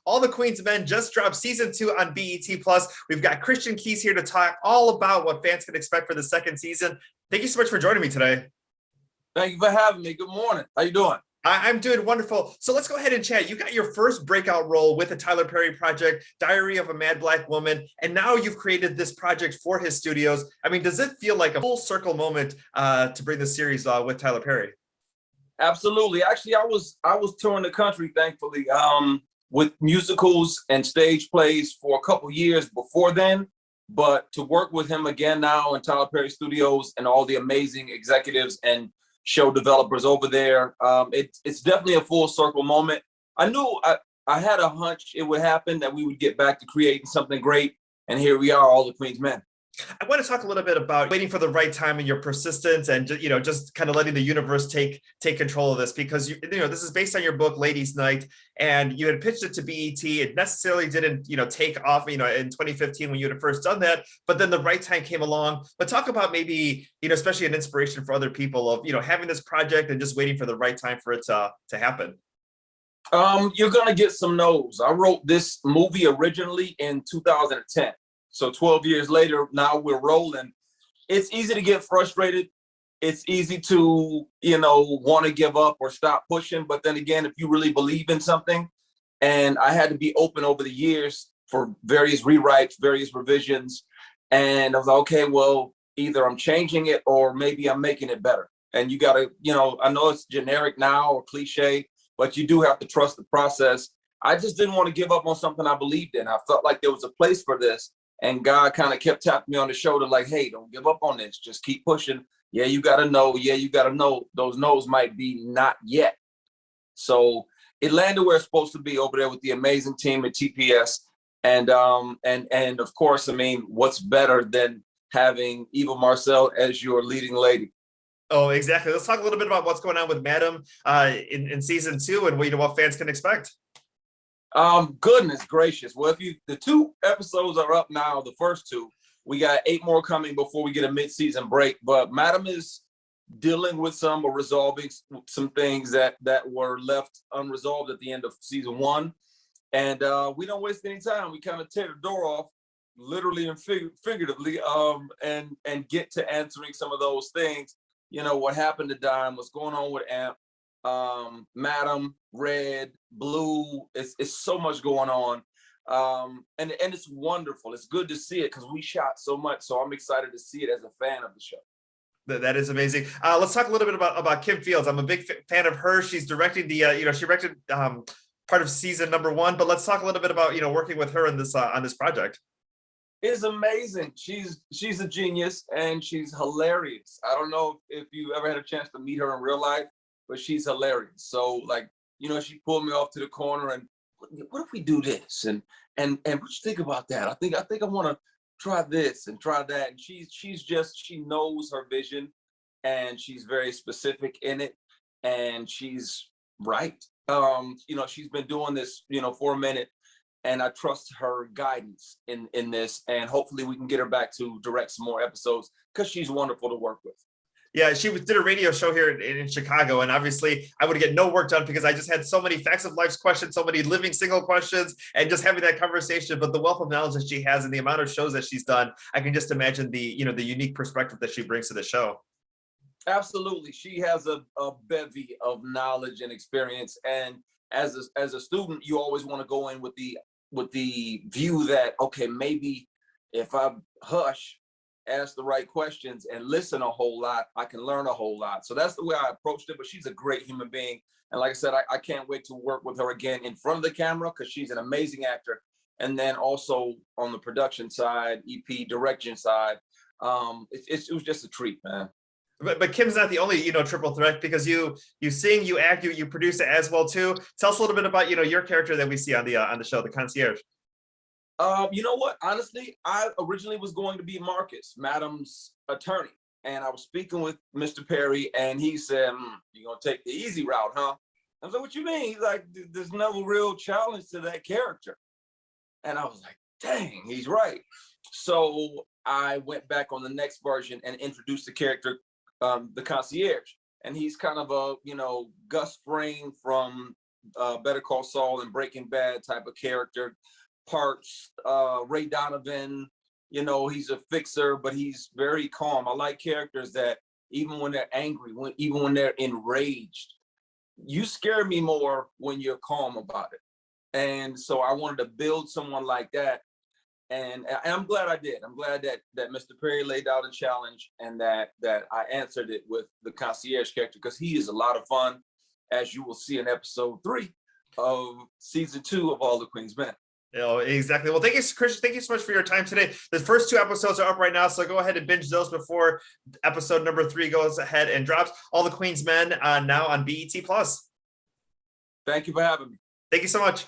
All the Queen's Men just dropped season 2 on BET Plus. We've got Christian Keys here to talk all about what fans can expect for the second season. Thank you so much for joining me today. Thank you for having me. Good morning. How you doing? I'm doing wonderful. So let's go ahead and chat. You got your first breakout role with the Tyler Perry project, Diary of a Mad Black Woman, and now you've created this project for his studios. I mean, does it feel like a full circle moment to bring the series with Tyler Perry? Absolutely. Actually, I was touring the country, thankfully, with musicals and stage plays for a couple years before then. But to work with him again now in Tyler Perry Studios and all the amazing executives and show developers over there, it's definitely a full circle moment. I knew I had a hunch it would happen, that we would get back to creating something great, and here we are, all the Queen's Men. I want to talk a little bit about waiting for the right time and your persistence, and just kind of letting the universe take control of this, because this is based on your book Ladies Night, and you had pitched it to BET. It necessarily didn't take off in 2015 when you had first done that, but then the right time came along. But talk about maybe especially an inspiration for other people of having this project and just waiting for the right time for it to happen. You're gonna get some no's. I wrote this movie originally in 2010. So 12 years later, now we're rolling. It's easy to get frustrated. It's easy to, want to give up or stop pushing. But then again, if you really believe in something, and I had to be open over the years for various rewrites, various revisions. And I was like, okay, well, either I'm changing it or maybe I'm making it better. And you got to, I know it's generic now or cliche, but you do have to trust the process. I just didn't want to give up on something I believed in. I felt like there was a place for this. And God kind of kept tapping me on the shoulder like, hey, don't give up on this. Just keep pushing. Yeah, you got to know. Yeah, you got to know. Those no's might be not yet. So it landed where it's supposed to be over there with the amazing team at TPS. And of course, I mean, what's better than having Eva Marcel as your leading lady? Oh, exactly. Let's talk a little bit about what's going on with Madam in season 2 and what fans can expect. Goodness gracious. Well, the 2 episodes are up now, the first 2, we got 8 more coming before we get a mid-season break. But Madam is dealing with or resolving some things that were left unresolved at the end of season 1. And we don't waste any time. We kind of tear the door off, literally and figuratively, and get to answering some of those things. What happened to Dime, what's going on with Amp, Madam, Red, Blue. It's so much going on, and it's wonderful. It's good to see it because we shot so much, so I'm excited to see it as a fan of the show. That is amazing. Let's talk a little bit about Kim Fields. I'm a big fan of her. She's directing the she directed part of season number 1, but let's talk a little bit about working with her in this on this project. It's amazing. She's a genius and she's hilarious. I don't know if you ever had a chance to meet her in real life, but she's hilarious. So she pulled me off to the corner and, what if we do this? And what you think about that? I think I want to try this and try that. And she knows her vision, and she's very specific in it, and she's right. She's been doing this, for a minute, and I trust her guidance in this, and hopefully we can get her back to direct some more episodes because she's wonderful to work with. Yeah, she did a radio show here in Chicago, and obviously I would get no work done because I just had so many facts of life's questions, so many living single questions, and just having that conversation. But the wealth of knowledge that she has and the amount of shows that she's done, I can just imagine the the unique perspective that she brings to the show. Absolutely, she has a bevy of knowledge and experience, and as a student, you always want to go in with the view that, okay, maybe if I hush, ask the right questions, and listen a whole lot, I can learn a whole lot. So that's the way I approached it. But she's a great human being, and like I said, I can't wait to work with her again in front of the camera because she's an amazing actor. And then also on the production side, EP direction side, it was just a treat, man. But Kim's not the only triple threat, because you sing, you act, you produce it as well too. Tell us a little bit about your character that we see on the show, the concierge. You know what? Honestly, I originally was going to be Marcus, Madam's attorney. And I was speaking with Mr. Perry, and he said, you're going to take the easy route, huh? I was like, what you mean? He's like, there's no real challenge to that character. And I was like, dang, he's right. So I went back on the next version and introduced the character, the concierge. And he's kind of a, Gus Fring from Better Call Saul and Breaking Bad type of character. Parts, Ray Donovan, you know, he's a fixer, but he's very calm. I like characters that even when they're angry, even when they're enraged, you scare me more when you're calm about it. And so I wanted to build someone like that. And I'm glad I did. I'm glad that Mr. Perry laid out a challenge and that I answered it with the concierge character, because he is a lot of fun, as you will see in episode 3 of season 2 of All the Queen's Men. Exactly. Well, thank you, Christian. Thank you so much for your time today. The first 2 episodes are up right now, so go ahead and binge those before episode number 3 goes ahead and drops. All the Queen's Men now on BET Plus. Thank you for having me. Thank you so much.